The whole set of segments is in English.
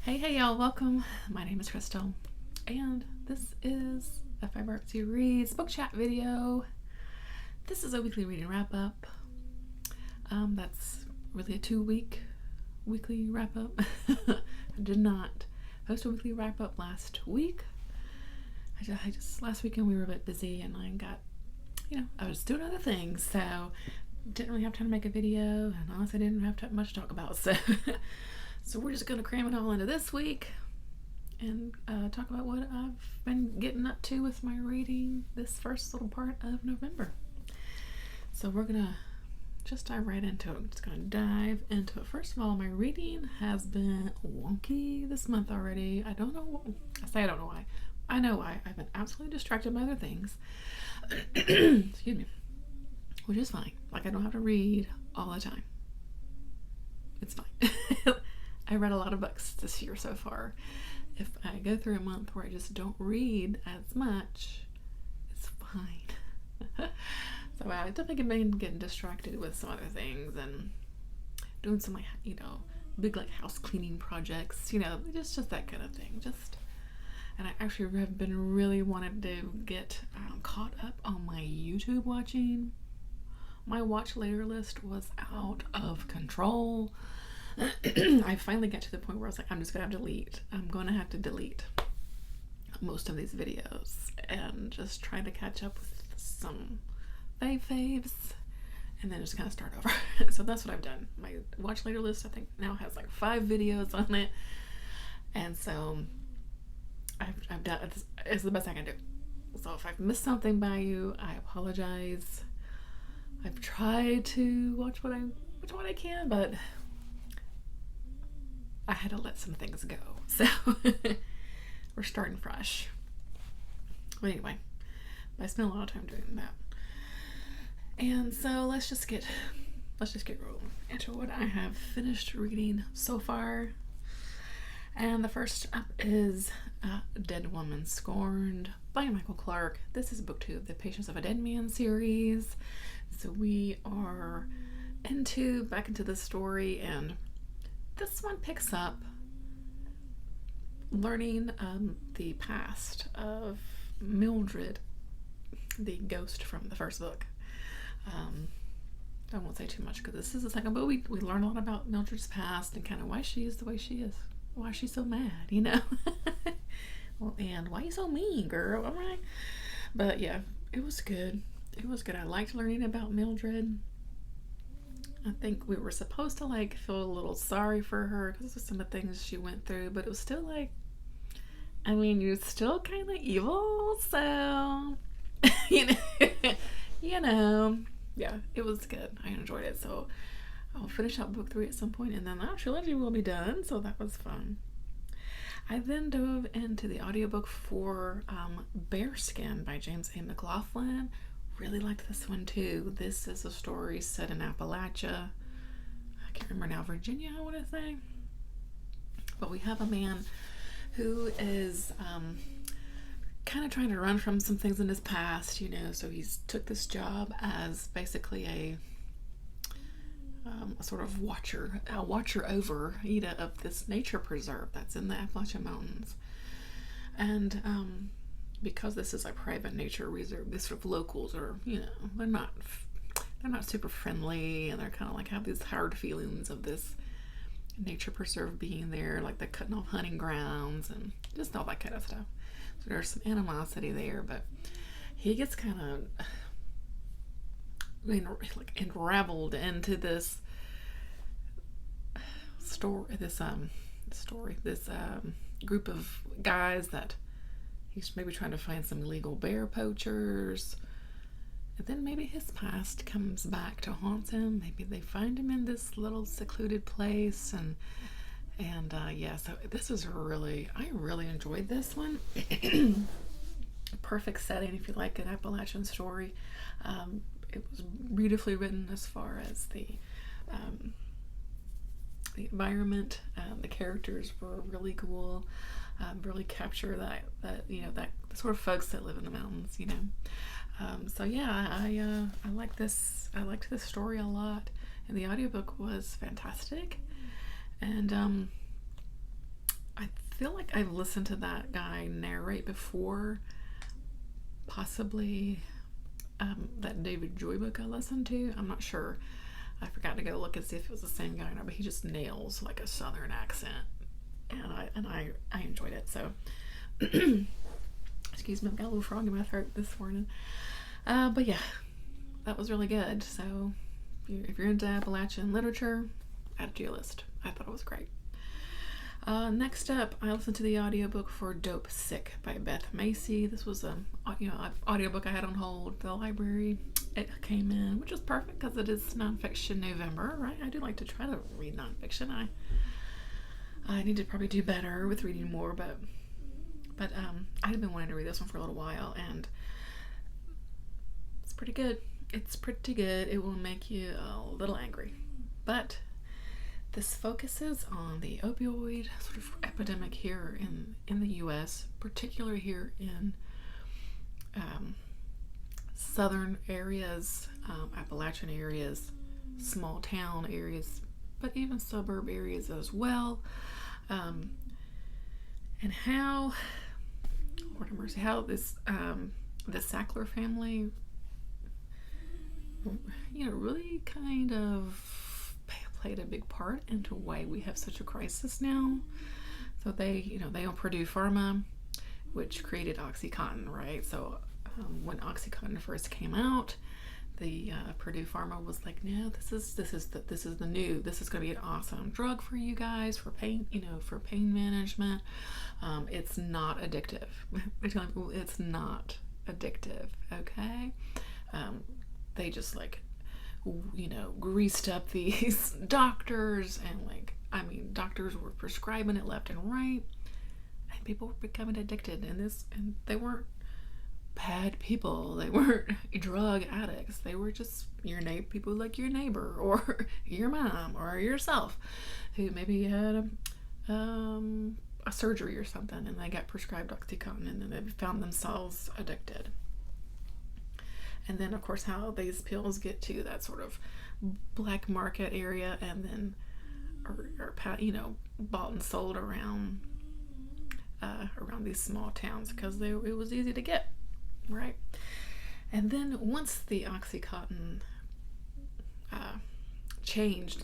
Hey y'all, welcome. My name is Crystal, and this is a Fiberartsy Reads book chat video. This is a weekly reading wrap-up. That's really a 2-week weekly wrap-up. I did not post a weekly wrap-up last week. I just last weekend we were a bit busy, and I got, I was doing other things, so didn't really have time to make a video, and honestly, I didn't have much to talk about, so so we're just going to cram it all into this week and talk about what I've been getting up to with my reading this first little part of November. So we're going to just dive right into it. I'm just going to dive into it. First of all, my reading has been wonky this month already. I don't know. I don't know why. I know why. I've been absolutely distracted by other things. Excuse me. Which is fine. Like, I don't have to read all the time. It's fine. I read a lot of books this year so far. If I go through a month where I just don't read as much, it's fine. So I definitely been getting distracted with some other things and doing some, big house cleaning projects, just that kind of thing. And I actually have been really wanting to get caught up on my YouTube watching. My watch later list was out of control. I finally got to the point where I was like, I'm going to have to delete most of these videos and just try to catch up with some faves and then just kind of start over. So that's what I've done. My watch later list, I think, now has 5 videos on it, and so I've done it's the best I can do. So if I've missed something by you, I apologize. I've tried to watch what I can, but I had to let some things go. So we're starting fresh. But anyway, I spent a lot of time doing that. And so let's just get rolling into what I have finished reading so far. And the first up is Dead Woman Scorned by Michael Clark. This is book 2 of the Patience of a Dead Man series. So we are back into the story, and this one picks up learning the past of Mildred, the ghost from the first book. I won't say too much because this is the second book. We learn a lot about Mildred's past and kind of why she is the way she is. Why she's so mad, Well, and why you so mean, girl? All right. But yeah, it was good. I liked learning about Mildred. I think we were supposed to feel a little sorry for her because of some of the things she went through, but it was still you're still kind of evil, so yeah, it was good. I enjoyed it, so I'll finish out book 3 at some point, and then that trilogy will be done, so that was fun. I then dove into the audiobook for Bearskin by James A. McLaughlin. Really liked this one too. This is a story set in Appalachia. I can't remember now, Virginia, I want to say. But we have a man who is kind of trying to run from some things in his past, so he's took this job as basically a sort of watcher over, of this nature preserve that's in the Appalachian Mountains. And because this is a private nature reserve, these sort of locals are, they're not super friendly, and they're kind of have these hard feelings of this nature preserve being there, they're cutting off hunting grounds and just all that kind of stuff. So there's some animosity there, but he gets kind of unraveled into this group of guys that he's maybe trying to find some illegal bear poachers, and then maybe his past comes back to haunt him. Maybe they find him in this little secluded place, and so this is I really enjoyed this one. Perfect setting if you like an Appalachian story. It was beautifully written as far as the environment. The characters were really cool. Really capture that the sort of folks that live in the mountains. So yeah, I like this. I liked this story a lot, and the audiobook was fantastic. And I feel like I've listened to that guy narrate before, possibly that David Joy book I listened to. I'm not sure. I forgot to go look and see if it was the same guy or not, but he just nails like a southern accent, and I enjoyed it. So excuse me, I've got a little frog in my throat this morning. But yeah, that was really good. So if you're into Appalachian literature, add it to your list. I thought it was great. Next up, I listened to the audiobook for Dopesick by Beth Macy. This was a audiobook I had on hold at the library. It came in, which is perfect because it is Nonfiction November, right? I do like to try to read nonfiction. I need to probably do better with reading more, but I had been wanting to read this one for a little while, and it's pretty good. It's pretty good. It will make you a little angry, but this focuses on the opioid sort of epidemic here in the U.S., particularly here in southern areas, Appalachian areas, small town areas, but even suburb areas as well, and how, Lord have mercy, how this the Sackler family, really kind of played a big part into why we have such a crisis now. So they own Purdue Pharma, which created OxyContin, right? So when OxyContin first came out, the Purdue Pharma was like, no, this is the new, this is going to be an awesome drug for you guys for pain, for pain management. It's not addictive. It's not addictive. Okay. They just greased up these doctors, and doctors were prescribing it left and right, and people were becoming addicted, and they weren't bad people. They weren't drug addicts. They were just people like your neighbor or your mom or yourself who maybe had a surgery or something, and they got prescribed OxyContin, and then they found themselves addicted. And then, of course, how these pills get to that sort of black market area, and then are bought and sold around these small towns because it was easy to get, right? And then once the OxyContin changed,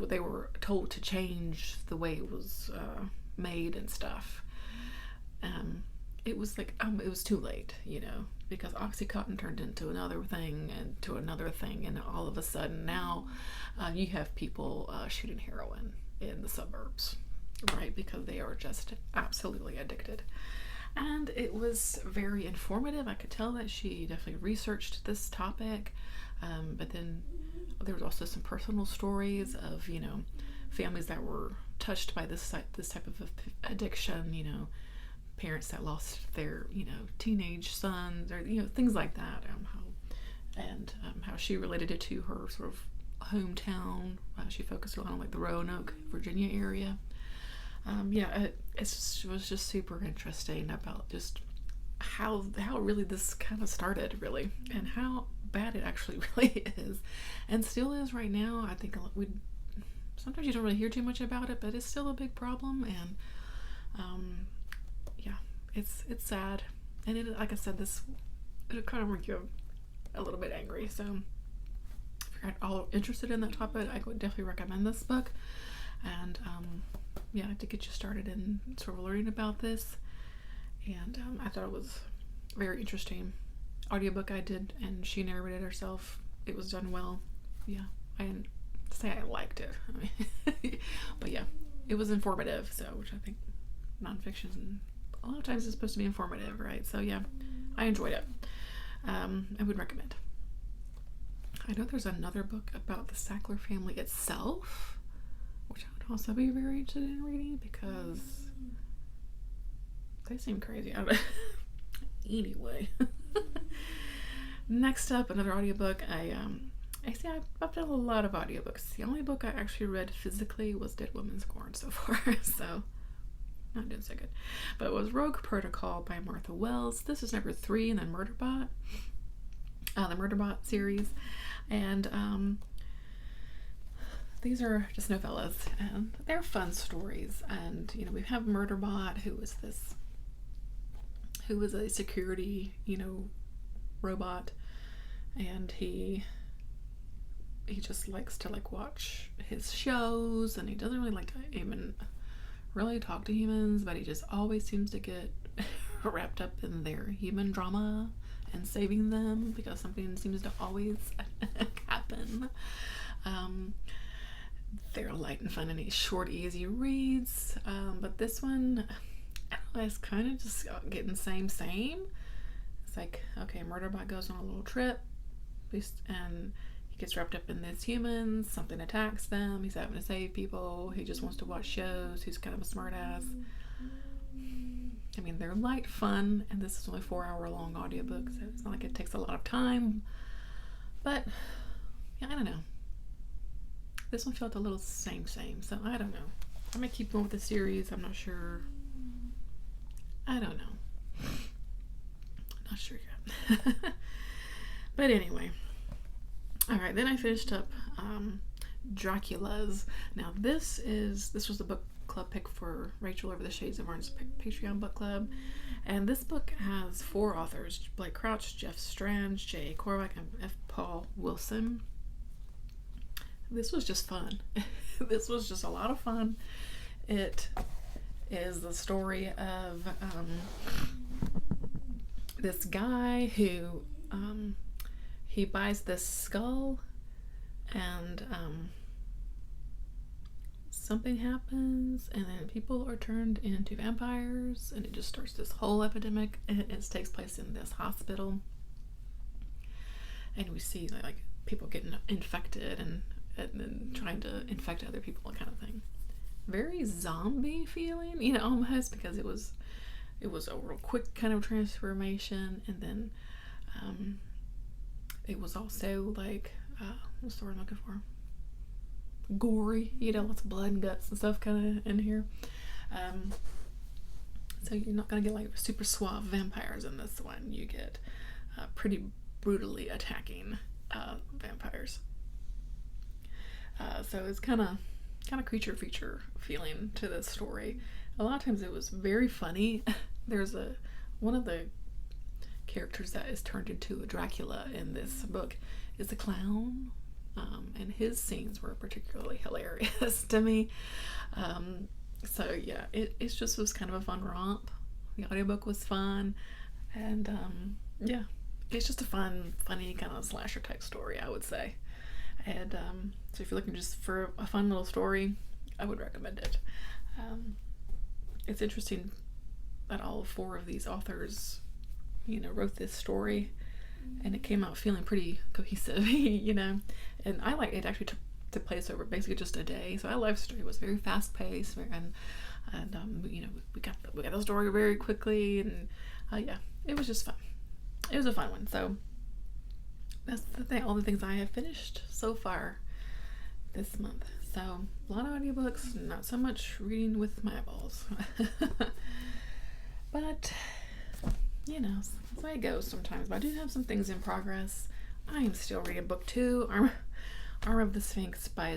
they were told to change the way it was made and stuff. It was it was too late, because OxyContin turned into another thing and to another thing, and all of a sudden now you have people shooting heroin in the suburbs, right? Because they are just absolutely addicted. And it was very informative. I could tell that she definitely researched this topic, but then there was also some personal stories of families that were touched by this type of addiction, parents that lost their teenage sons, or things like that, how she related it to her sort of hometown. She focused a lot on the Roanoke, Virginia area. It was just super interesting about just how really this kind of started, really, and how bad it actually really is and still is right now. I think sometimes you don't really hear too much about it, but it's still a big problem, and it's sad, and it, like I said, it'll kind of make you a little bit angry. So if you're at all interested in that topic, I would definitely recommend this book, and to get you started in sort of learning about this. And I thought it was very interesting audiobook I did, and she narrated herself. It was done well. I didn't say I liked it, but it was informative, so, which I think nonfiction a lot of times is supposed to be informative, right? So I enjoyed it. I would recommend. I know there's another book about the Sackler family itself, which I would also be very interested in reading because they seem crazy. Anyway, next up, another audiobook. I've done a lot of audiobooks. The only book I actually read physically was Dead Woman's Scorned so far, so not doing so good. But it was Rogue Protocol by Martha Wells. This is number 3 in the Murderbot series, and these are just novellas, and they're fun stories. And we have Murderbot, who was a security robot, and he just likes to watch his shows, and he doesn't really like to even really talk to humans, but he just always seems to get wrapped up in their human drama and saving them, because something seems to always happen. They're light and fun, and he's short, easy reads, but this one, I don't know, it's kind of just getting same. It's like, okay, Murderbot goes on a little trip, and he gets wrapped up in these humans, something attacks them, he's having to save people, he just wants to watch shows, he's kind of a smart ass. I mean, they're light fun, and this is only 4-hour long audiobook, so it's not like it takes a lot of time, but yeah, I don't know. This one felt a little same, so I don't know. I may keep going with the series, I'm not sure. I don't know. Not sure yet. But anyway. Alright, then I finished up Draculas. Now this was a book club pick for Rachel over the Shades of Orange Patreon book club. And this book has 4 authors: Blake Crouch, Jeff Strand, J. Korvath, and F. Paul Wilson. This was just fun. This was just a lot of fun. It is the story of this guy who he buys this skull, and something happens, and then people are turned into vampires, and it just starts this whole epidemic, and it takes place in this hospital, and we see people getting infected and then trying to infect other people, kind of thing. Very zombie feeling, almost, because it was a real quick kind of transformation, and then it was also what's the word I'm looking for? Gory, lots of blood and guts and stuff kind of in here. So you're not gonna get super suave vampires in this one. You get pretty brutally attacking vampires. So it's kind of creature feature feeling to this story. A lot of times it was very funny. There's one of the characters that is turned into a Dracula in this book is a clown, and his scenes were particularly hilarious to me. So yeah, it just was kind of a fun romp. The audiobook was fun, and yeah, it's just a funny kind of slasher type story, I would say. And so if you're looking just for a fun little story, I would recommend it. It's interesting that all 4 of these authors, wrote this story, and it came out feeling pretty cohesive, and it actually took place over basically just a day. So I liked the story. It was very fast paced, and we got the story very quickly, and yeah, it was just fun. It was a fun one. So that's the thing, all the things I have finished so far this month. So a lot of audiobooks, not so much reading with my eyeballs. But that's the way it goes sometimes. But I do have some things in progress. I am still reading book 2, Arm of the Sphinx by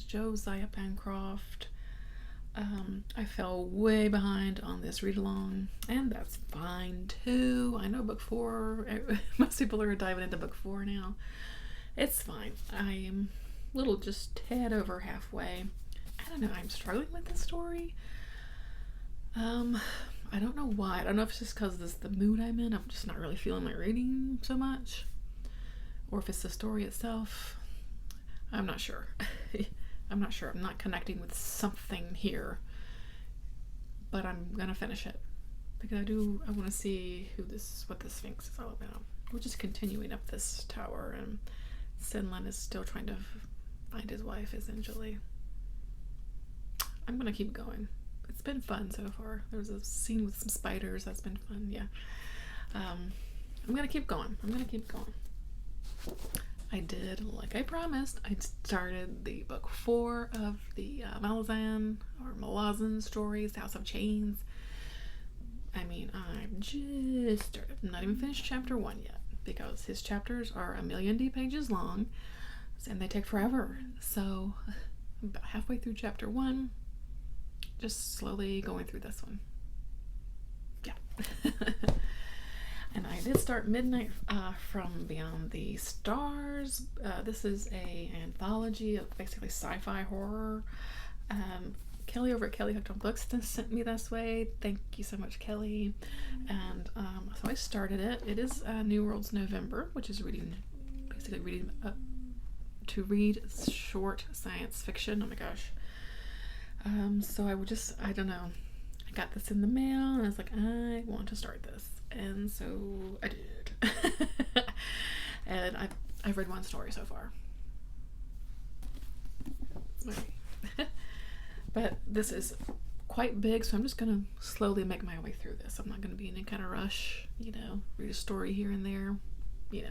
Josiah Bancroft. I fell way behind on this read along, and that's fine too. I know book 4, most people are diving into book 4 now. It's fine. I am a little just tad over halfway. I don't know, I'm struggling with this story. I don't know why. I don't know if it's just because this is the mood I'm in. I'm just not really feeling like reading so much, or if it's the story itself. I'm not sure. I'm not connecting with something here, but I'm gonna finish it because I want to see what the Sphinx is all about. We're just continuing up this tower, and Sinlin is still trying to find his wife, essentially. I'm gonna keep going. It's been fun so far. There was a scene with some spiders. That's been fun. Yeah. I'm gonna keep going. I did, like I promised, I started the book 4 of the Malazan stories, House of Chains. I mean, I've just started. I'm not even finished chapter 1 yet, because his chapters are 1,000,000 pages long, and they take forever. So about halfway through chapter 1. Just slowly going through this one. Yeah. And I did start Midnight from Beyond the Stars. This is an anthology of basically sci-fi horror. Kelly over at Kelly Hooked on Books sent me this way. Thank you so much, Kelly. And so I started it. It is New World's November, which is basically reading to read short science fiction. Oh my gosh. So I don't know. I got this in the mail and I was like, I want to start this. And so I did. And I've read one story so far. But this is quite big, so I'm just going to slowly make my way through this. I'm not going to be in any kind of rush, read a story here and there,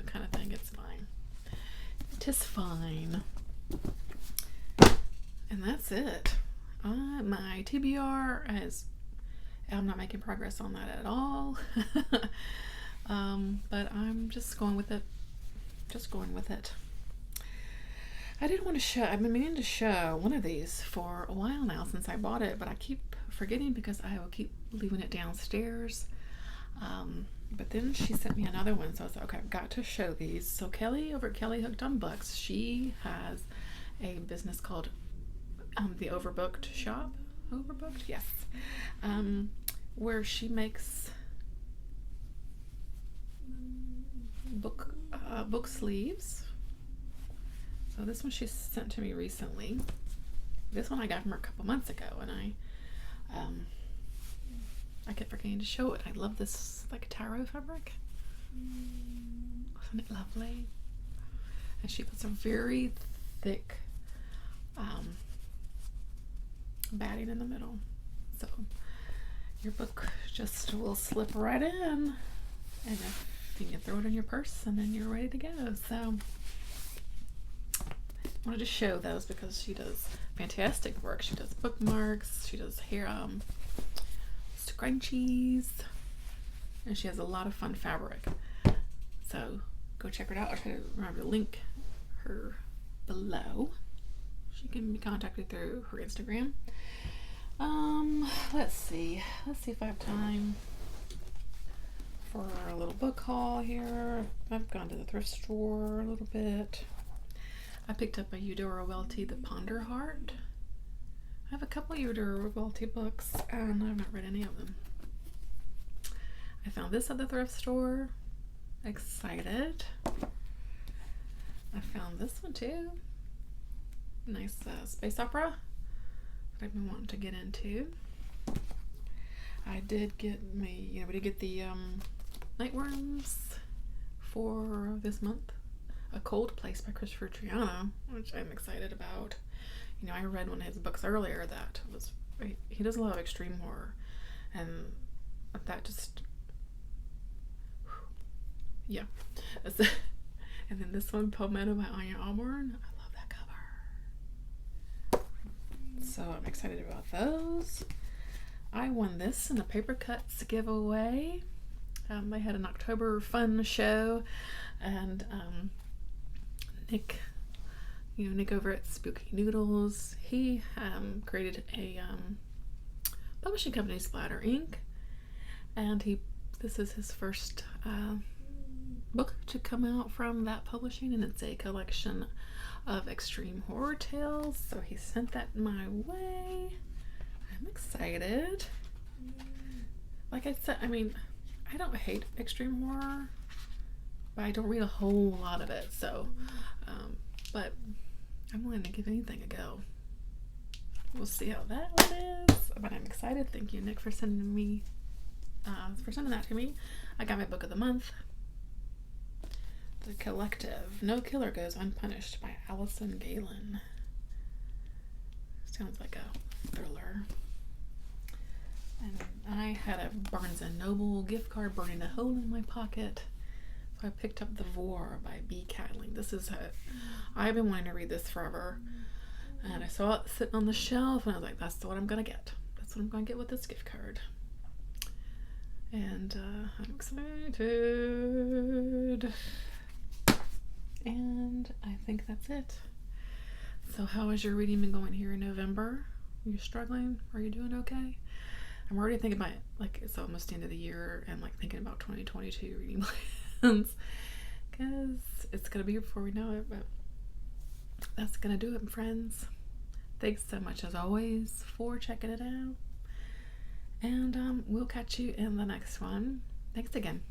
kind of thing. It's fine. It is fine. And that's it. My TBR I'm not making progress on that at all. But I'm just going with it. I did want to show, I've been meaning to show one of these for a while now since I bought it, but I keep forgetting because I will keep leaving it downstairs. But then she sent me another one, so I was like, okay, I've got to show these. So Kelly over at Kelly Hooked on Books, she has a business called the Overbooked Shop. Overbooked? Yes. Where she makes book sleeves. So this one she sent to me recently. This one I got from her a couple months ago, and I kept forgetting to show it. I love this like taro fabric. Isn't it lovely? And she puts a very thick batting in the middle, so your book just will slip right in, and if you can throw it in your purse, and then you're ready to go. So I wanted to show those because she does fantastic work. She does bookmarks, she does hair scrunchies, and she has a lot of fun fabric. So go check her out. I'll try to remember to link her below. She can be contacted through her Instagram. Let's see if I have time for a little book haul here. I've gone to the thrift store a little bit. I picked up a Eudora Welty, The Ponder Heart. I have a couple of Eudora Welty books, and I've not read any of them. I found this at the thrift store. Excited. I found this one too. Nice space opera that I've been wanting to get into. I did get we did get the Nightworms for this month. A Cold Place by Christopher Triana, which I'm excited about. I read one of his books earlier that was, he does a lot of extreme horror, and that just, yeah. And then this one, Palmetto by Anya Auburn. I love that cover. So I'm excited about those. I won this in a Paper Cuts giveaway. They had an October fun show, and Nick over at Spooky Noodles, he created a publishing company, Splatter Inc., and this is his first book to come out from that publishing, and it's a collection of extreme horror tales, so he sent that my way. I'm excited. Like I said, I don't hate extreme horror, but I don't read a whole lot of it, so but I'm willing to give anything a go. We'll see how that one is, but I'm excited. Thank you, Nick, for sending that to me. I got my book of the month, The Collective, No Killer Goes Unpunished by Allison Galen. Sounds like a thriller. And I had a Barnes & Noble gift card burning a hole in my pocket, so I picked up The Vor by B. Catling. I've been wanting to read this forever, and I saw it sitting on the shelf, and I was like, that's what I'm gonna get. That's what I'm gonna get with this gift card. And I'm excited. And I think that's it. So how has your reading been going here in November? Are you struggling? Are you doing okay? I'm already thinking about, like, it's almost the end of the year and like thinking about 2022 reading plans because it's gonna be here before we know it. But that's gonna do it, friends. Thanks so much as always for checking it out, and we'll catch you in the next one. Thanks again.